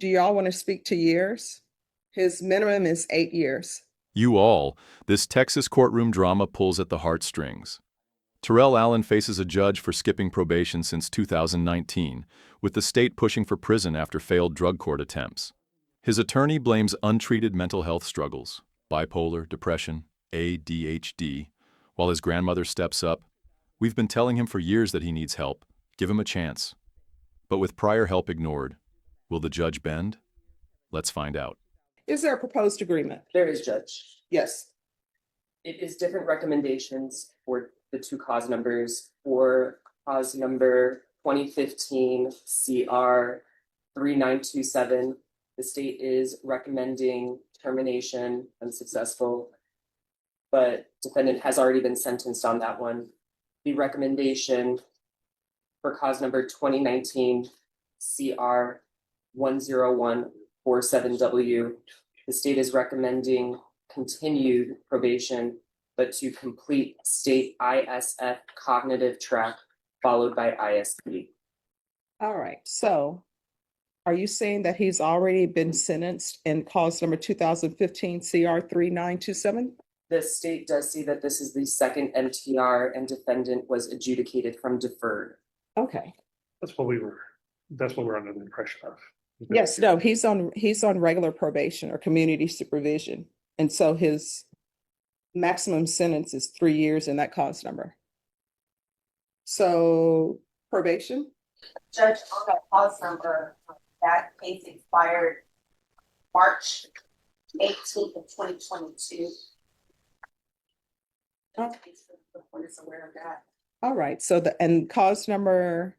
Do y'all want to speak to years? His minimum is 8 years. You all, this Texas courtroom drama pulls at the heartstrings. Terrell Allen faces a judge for skipping probation since 2019, with the state pushing for prison after failed drug court attempts. His attorney blames untreated mental health struggles, bipolar, depression, ADHD, while his grandmother steps up. We've been telling him for years that he needs help. Give him a chance. But with prior help ignored, will the judge bend? Let's find out. Is there a proposed agreement? There is, Judge. Yes. It is different recommendations for the two cause numbers. For cause number 2015 CR 3927, the state is recommending termination unsuccessful, but defendant has already been sentenced on that one. The recommendation for cause number 2019 CR 10147W, the state is recommending continued probation, but to complete state ISF cognitive track followed by ISP. All right. So are you saying that he's already been sentenced in cause number 2015 CR 3927? The state does see that this is the second MTR and defendant was adjudicated from deferred. Okay. That's what we're under the impression of. Yes, no, he's on regular probation or community supervision. And so his maximum sentence is 3 years in that cause number. So probation? Judge, on that cause number, that case expired March 18th of 2022. Oh. The court is aware of that. All right. So and cause number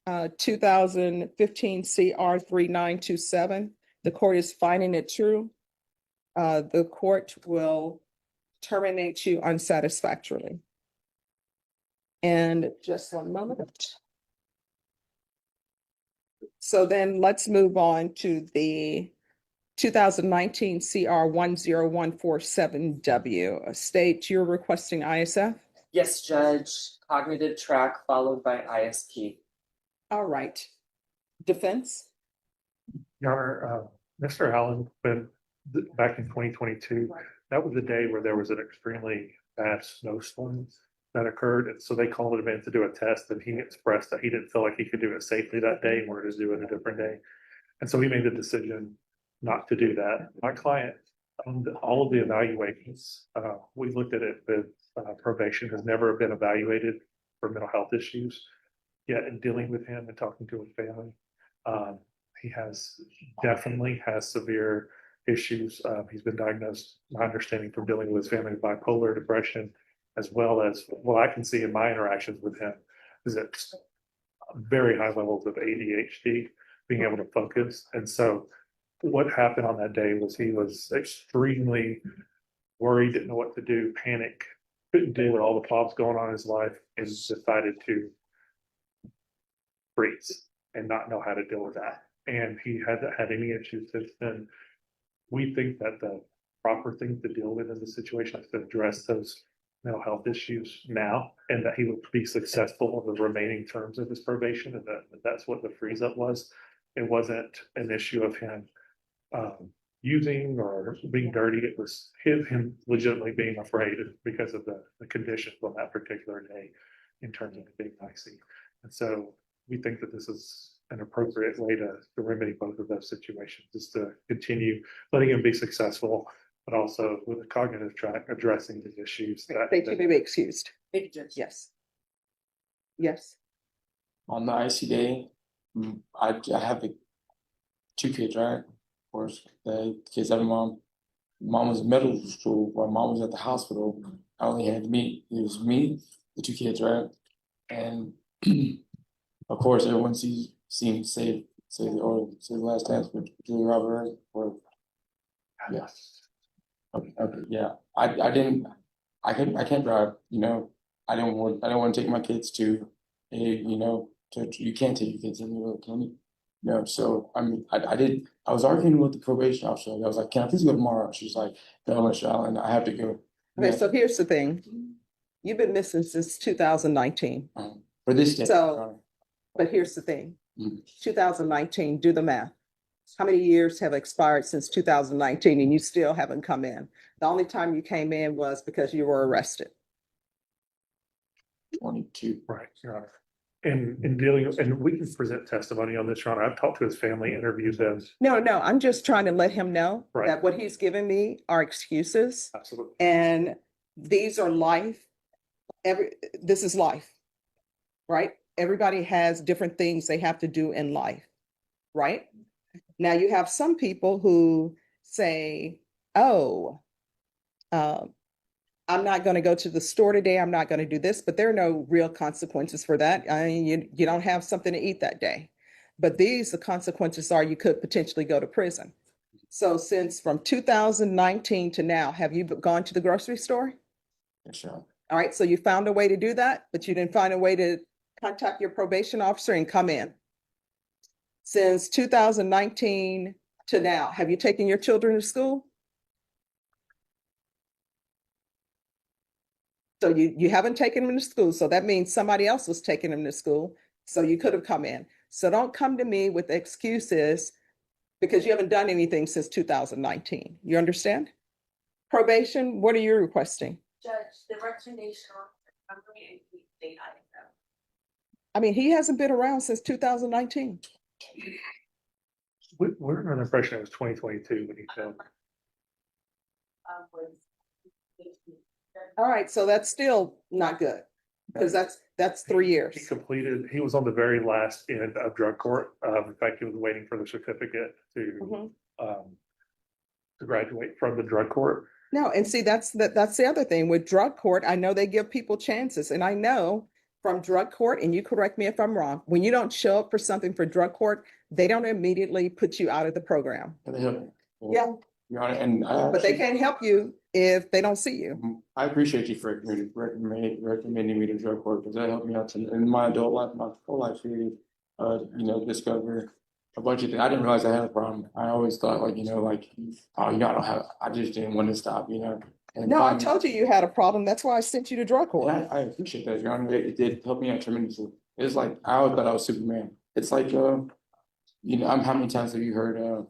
2015 CR 3927, the court is finding it true. The court will terminate you unsatisfactorily. And just one moment. So then let's move on to the 2019 CR 10147W. State you're requesting ISF? Yes, Judge. Cognitive track followed by ISP. All right. Defense? Your Honor, Mr. Allen, back in 2022, that was the day where there was an extremely bad snowstorm that occurred. And so they called him in to do a test, and he expressed that he didn't feel like he could do it safely that day and wanted to do it a different day. And so he made the decision not to do that. My client, all of the evaluations, we looked at it with probation, has never been evaluated for mental health issues. Yet in dealing with him and talking to his family, he definitely has severe issues. He's been diagnosed, my understanding from dealing with his family, with bipolar, depression, as well as what I can see in my interactions with him is that very high levels of ADHD, being able to focus. And so what happened on that day was he was extremely worried, didn't know what to do, panic, couldn't deal with all the problems going on in his life, and decided to freeze and not know how to deal with that. And he hasn't had any issues since then. We think that the proper thing to deal with in the situation is to address those mental health issues now, and that he would be successful in the remaining terms of his probation, and that's what the freeze up was. It wasn't an issue of him using or being dirty. It was him legitimately being afraid because of the conditions on that particular day in terms of it being icy. And so we think that this is an appropriate way to remedy both of those situations, is to continue letting him be successful, but also with a cognitive track addressing the issues. Thank you, may be excused. Thank you, Judge. Yes. Yes. On the icy day, I have two kids, right? Of course, the kids have a mom. Mom was in middle school while mom was at the hospital. I only had me. It was me, the two kids, right? And of course, everyone seemed to say the last dance with Julia Roberts, or yes. Okay, yeah. I can't drive, you know. I don't want to take my kids to you can't take your kids anywhere, can you? No, so I mean I was arguing with the probation officer. I was like, can I please go tomorrow? She's like, no, Mr. Allen, I have to go. Okay, so here's the thing. You've been missing since 2019. For this day. So, but here's the thing. 2019, do the math. How many years have expired since 2019 and you still haven't come in? The only time you came in was because you were arrested. 22. Right, Your Honor. And in dealing, and we can present testimony on this, Your Honor. I've talked to his family, interviewed them. No, I'm just trying to let him know Right. that what he's given me are excuses Absolutely. and these are life. This is life, right? Everybody has different things they have to do in life, right? Now you have some people who say, oh, I'm not going to go to the store today. I'm not going to do this, but there are no real consequences for that. I mean, you don't have something to eat that day. But the consequences are you could potentially go to prison. So since from 2019 to now, have you gone to the grocery store? Yes, Your Honor. All right, so you found a way to do that, but you didn't find a way to contact your probation officer and come in. Since 2019 to now, have you taken your children to school? So you haven't taken them to school, so that means somebody else was taking them to school, so you could have come in. So don't come to me with excuses because you haven't done anything since 2019. You understand? Probation, what are you requesting? Judge, the recommendation on and state item. I mean, he hasn't been around since 2019. We're under the impression it was 2022 when he filmed. All right, so that's still not good because that's 3 years. He was on the very last end of drug court. In fact, he was waiting for the certificate to graduate from the drug court. No, and see, that's the other thing with drug court. I know they give people chances, and I know from drug court, and you correct me if I'm wrong, when you don't show up for something for drug court, they don't immediately put you out of the program. Can they help me? Yeah. Your Honor, and I But they actually- can't help you if they don't see you. I appreciate you for recommending me to drug court because that helped me out in my adult life, my whole life really, discover a bunch of things. I didn't realize I had a problem. I always thought oh, I don't have, I just didn't want to stop, And No, I finally- told you had a problem. That's why I sent you to drug court. And I appreciate that, Your Honor. It did help me out tremendously. It's like, I always thought I was Superman. It's like, how many times have you heard,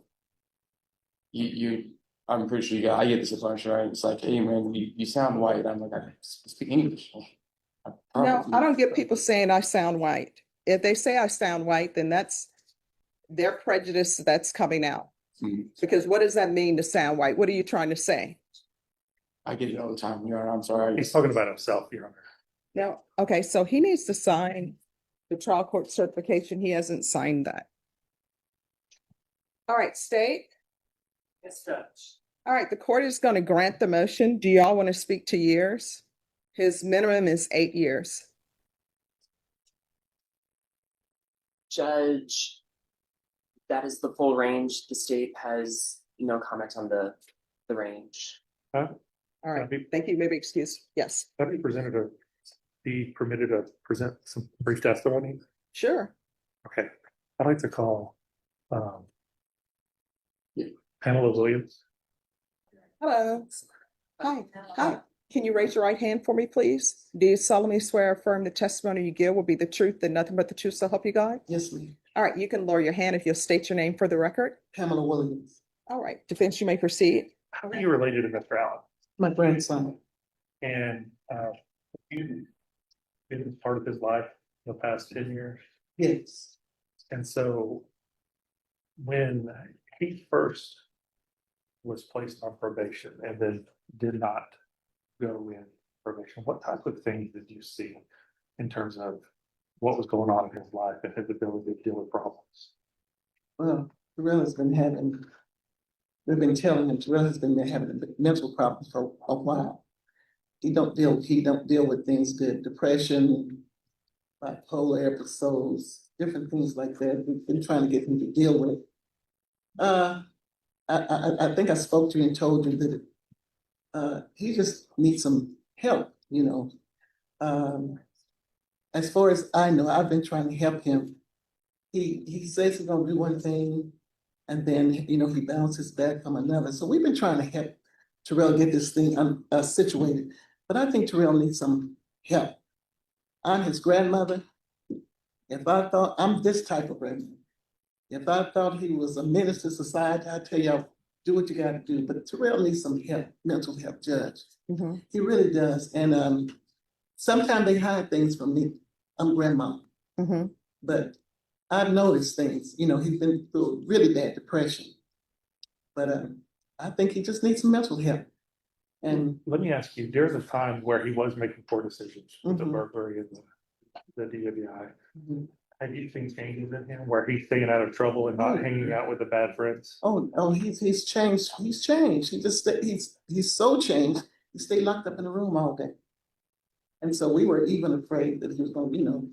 I'm pretty sure I get this a bunch, right? It's like, hey man, you sound white. I'm like, I speak English. No, I don't get people saying I sound white. If they say I sound white, then that's their prejudice that's coming out. Mhm. Because what does that mean to sound white? What are you trying to say? I get it all the time, Your Honor. I'm sorry. He's talking about himself, Your Honor. No, okay, so he needs to sign the trial court certification. He hasn't signed that. All right, state. Yes, Judge. All right, the court is going to grant the motion. Do y'all want to speak to years? His minimum is 8 years. Judge, that is the full range. The state has no comment on the range. All right, thank you. Maybe excuse. Yes, Have you be permitted to present some brief testimony? sure. Okay, I'd like to call Pamela Williams. Hello. Hi. Hi. Can you raise your right hand for me, please? Do you solemnly swear or affirm the testimony you give will be the truth and nothing but the truth, so help you God? Yes, ma'am. All right, you can lower your hand if you'll state your name for the record. Pamela Williams, All right, defense, you may proceed. How are you related to Mr. Allen? my grandson. And you've been part of his life the past 10 years. Yes, And so when he first was placed on probation and then did not go in probation, what type of things did you see in terms of what was going on in his life and his ability to deal with problems? well, Terrell has been having, we've been telling him Terrell has been having mental problems for a while. He don't deal with things good, depression, bipolar episodes, different things like that. We've been trying to get him to deal with. I think I spoke to you and told you that he just needs some help, As far as I know, I've been trying to help him. He says he's gonna do one thing, and then he bounces back from another. So we've been trying to help Terrell get this thing situated. But I think Terrell needs some help. I'm his grandmother. If I thought I'm this type of grandmother, If I thought he was a menace to society, I'd tell y'all, do what you gotta do, but Terrell needs some help, mental help, Judge. Mhm. He really does, and sometimes they hide things from me. I'm grandma, Mhm. but I've noticed things, you know, he's been through a really bad depression. But I think he just needs some mental help. And Let me ask you, there's a time where he was making poor decisions with the Mhm. burglary and the DWI. Mhm. Have you seen changes in him where he's staying out of trouble and not hanging out with the bad friends? oh, he's changed. He's changed. He's so changed. He stayed locked up in a room all day. And so we were even afraid that he was going to,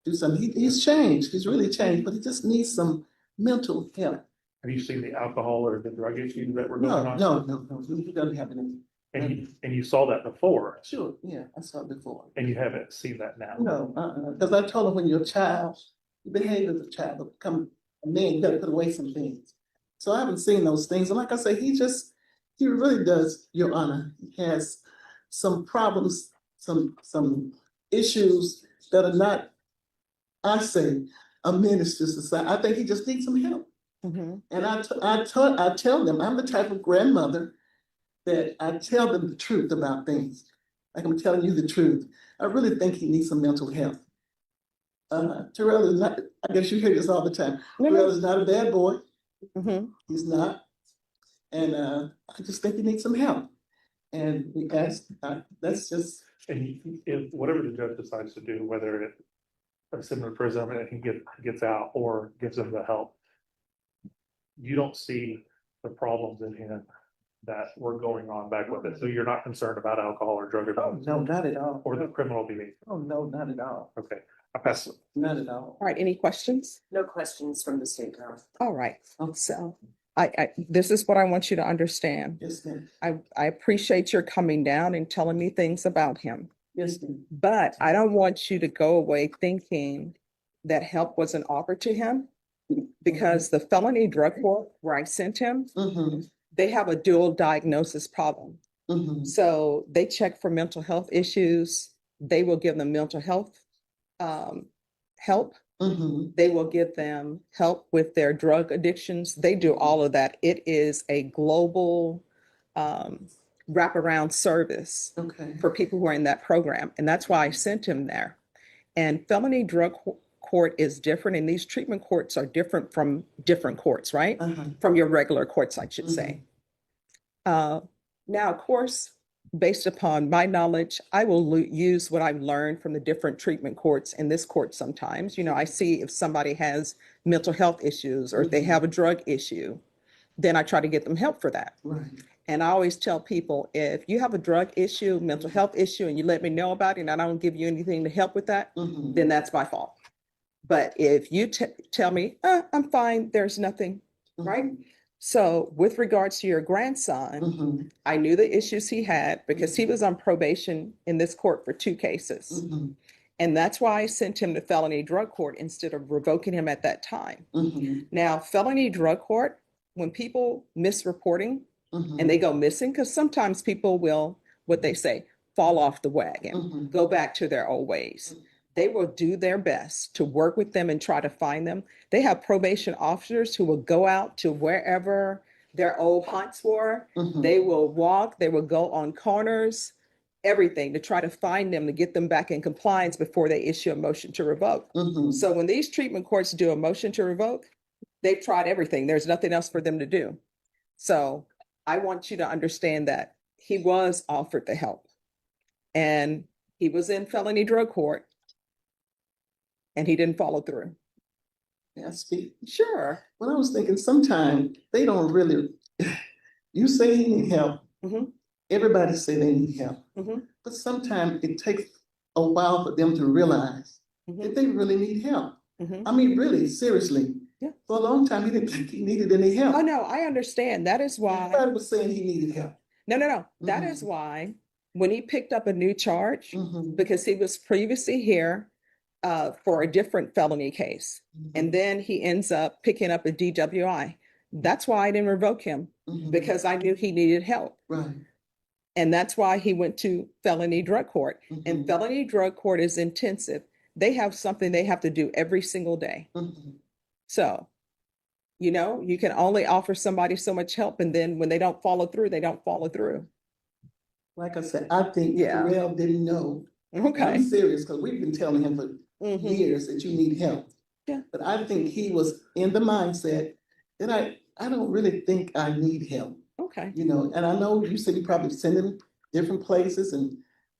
do something. He's changed. He's really changed, but he just needs some mental help. Have you seen the alcohol or the drug issues that were No, going on? no. He doesn't have any. And you saw that before, Sure, yeah, I saw it before. and you haven't seen that now. No, because I told him when you're a child, you behave as a child, but become a man, you gotta put away some things. So I haven't seen those things. And like I say, he really does, Your Honor. He has some problems, some issues that are not, I say, a menace to society. I think he just needs some help. Mhm. And I tell them, I'm the type of grandmother that I tell them the truth about things. Like I'm telling you the truth. I really think he needs some mental health. Terrell is not, I guess you hear this all the time. No, Terrell no. is not a bad boy. Mhm. He's not. And I just think he needs some help. And we ask, that's just, And if whatever the judge decides to do, whether it puts him in prison and he gets out or gives him the help, you don't see the problems in him that were going on back with it. So you're not concerned about alcohol or drug oh, abuse no, not at all. or the criminal behavior. Oh, no, not at all. Okay, I pass it. Not at all. All right, any questions? No questions from the state council. All right, so this is what I want you to understand. Yes, ma'am. I appreciate your coming down and telling me things about him, Yes, ma'am. but I don't want you to go away thinking that help wasn't offered to him, because the felony drug court where I sent him, Mm-hmm, they have a dual diagnosis problem. mm-hmm, So they check for mental health issues. They will give them mental health help. mm-hmm. They will give them help with their drug addictions. They do all of that. It is a global wraparound service Okay. for people who are in that program. And that's why I sent him there. And felony drug court is different. And these treatment courts are different from different courts, right? Uh-huh. From your regular courts, I should say. Now, of course, based upon my knowledge, I will use what I've learned from the different treatment courts in this court sometimes. I see if somebody has mental health issues or if they have a drug issue, then I try to get them help for that. Right. And I always tell people, if you have a drug issue, mental health issue, and you let me know about it and I don't give you anything to help with that, Mm-hmm. then that's my fault. But if you tell me, I'm fine, there's nothing, right? So with regards to your grandson, Mm-hmm. I knew the issues he had because he was on probation in this court for 2 cases. Mm-hmm. And that's why I sent him to felony drug court instead of revoking him at that time. Mm-hmm. Now, felony drug court, when people miss reporting Mm-hmm. and they go missing, because sometimes people will, what they say, fall off the wagon, Mm-hmm. go back to their old ways. They will do their best to work with them and try to find them. They have probation officers who will go out to wherever their old haunts were. Mm-hmm. They will walk, they will go on corners, everything to try to find them, to get them back in compliance before they issue a motion to revoke. Mm-hmm. So when these treatment courts do a motion to revoke, they've tried everything. There's nothing else for them to do. So I want you to understand that he was offered the help and he was in felony drug court and he didn't follow through. Yeah, speak. Sure. Well, I was thinking sometimes they don't really, you say he need help. Mhm. Everybody say they need help. Mhm. But sometimes it takes a while for them to realize that they really need help. Mhm. I mean, really, seriously. Yeah. For a long time, he didn't think he needed any help. Oh, no, I understand. That is why. Everybody was saying he needed help. No. That Mhm. is why when he picked up a new charge, Mhm. because he was previously here for a different felony case, and then he ends up picking up a DWI. That's why I didn't revoke him, Mhm. because I knew he needed help. Right. And that's why he went to felony drug court. And Mhm. felony drug court is intensive. They have something they have to do every single day. Mhm. So You know, you can only offer somebody so much help, and then when they don't follow through, they don't follow through. Like I said, I think Yeah. Terrell didn't know. And I'm Okay. serious, because we've been telling him for Mhm. years that you need help. Yeah. But I think he was in the mindset that I don't really think I need help, Okay. you know, and I know you said you probably send him different places and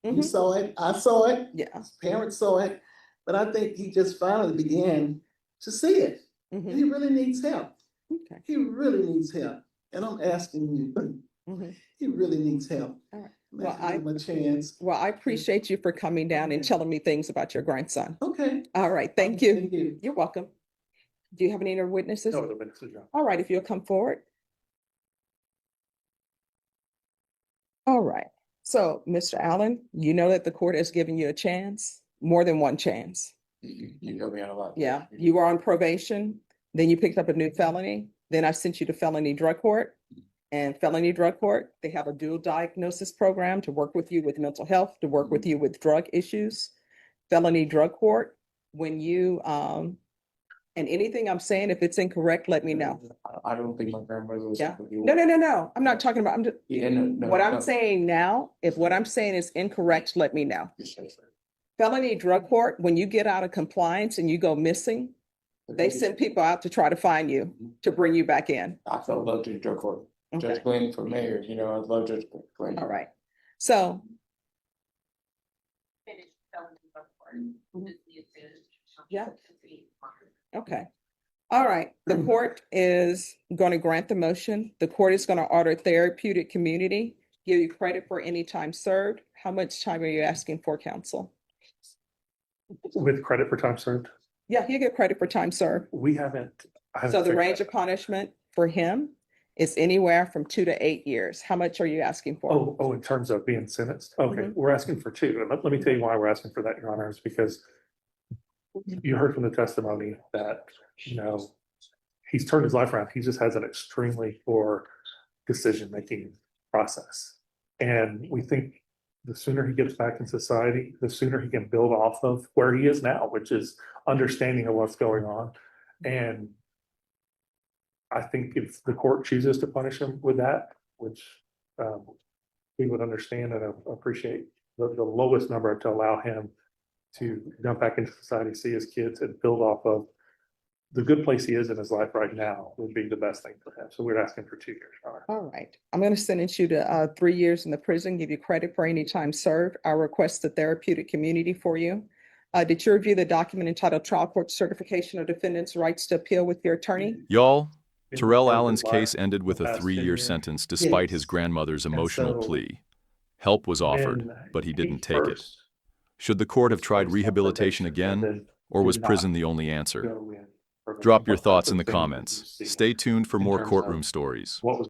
you Mhm. saw it, I saw it, Yeah. his parents saw it, but I think he just finally began to see it. And Mhm. he really needs help. Okay. He really needs help. And I'm asking you, Mhm. he really needs help. All right. I'm Well, asking him a chance. Well, I appreciate you for coming down and Okay. telling me things about your grandson. Okay. All right. Thank you. Thank you. You're welcome. Do you have any other witnesses? No, the witnesses, Your Honor. All right, if you'll come forward. All right. So, Mr. Allen, you know that the court has given you a chance, more than one chance. You helped me out a lot. Yeah, you were on probation, then you picked up a new felony, then I sent you to felony drug court. And felony drug court, they have a dual diagnosis program to work with you with mental health, to work with you with drug issues. Felony drug court, when you, and anything I'm saying, if it's incorrect, let me know. I don't think my grandmother was. Yeah. No. I'm not talking about, I'm just, Yeah, no, what I'm no. saying now, if what I'm saying is incorrect, let me know. Yes, yes, sir. Felony drug court, when you get out of compliance and you go missing, they send people out to try to find you, to bring you back in. I felt love to drug court. Okay. Judge Glenn for mayor, you know, I love Judge Glenn. All right. So, Finish felony report. Just need to- Yeah. okay. All right. The court is going to grant the motion. The court is going to order therapeutic community, give you credit for any time served. How much time are you asking for, counsel? With credit for time served, Yeah, you get credit for time served. we haven't. I haven't So the figured range that of punishment for him is anywhere from 2 to 8 years. How much are you asking for? Oh, in terms of being sentenced? Okay, Mhm. we're asking for 2. And let me tell you why we're asking for that, Your Honor, is because you heard from the testimony that, you know, he's turned his life around. He just has an extremely poor decision-making process. And we think the sooner he gets back in society, the sooner he can build off of where he is now, which is understanding of what's going on. And I think if the court chooses to punish him with that, which we would understand and appreciate, the lowest number to allow him to jump back into society, see his kids, and build off of the good place he is in his life right now would be the best thing for him. So we're asking for 2 years, Your Honor. All right. I'm going to sentence you to 3 years in the prison, give you credit for any time served. I request the therapeutic community for you. Did you review the document entitled Trial Court Certification of Defendant's Rights to Appeal with your attorney? Y'all, In Terrell his Allen's life, case ended with the a past 10 3-year years. sentence despite his Yes. grandmother's And emotional so plea. Help was offered, when but he he didn't take it. first Should the court have was tried placed on rehabilitation probation and again, then or was did not prison the only answer? go in probation, Drop your what thoughts type in of the things did you comments. see Stay tuned for in more terms courtroom of stories. what was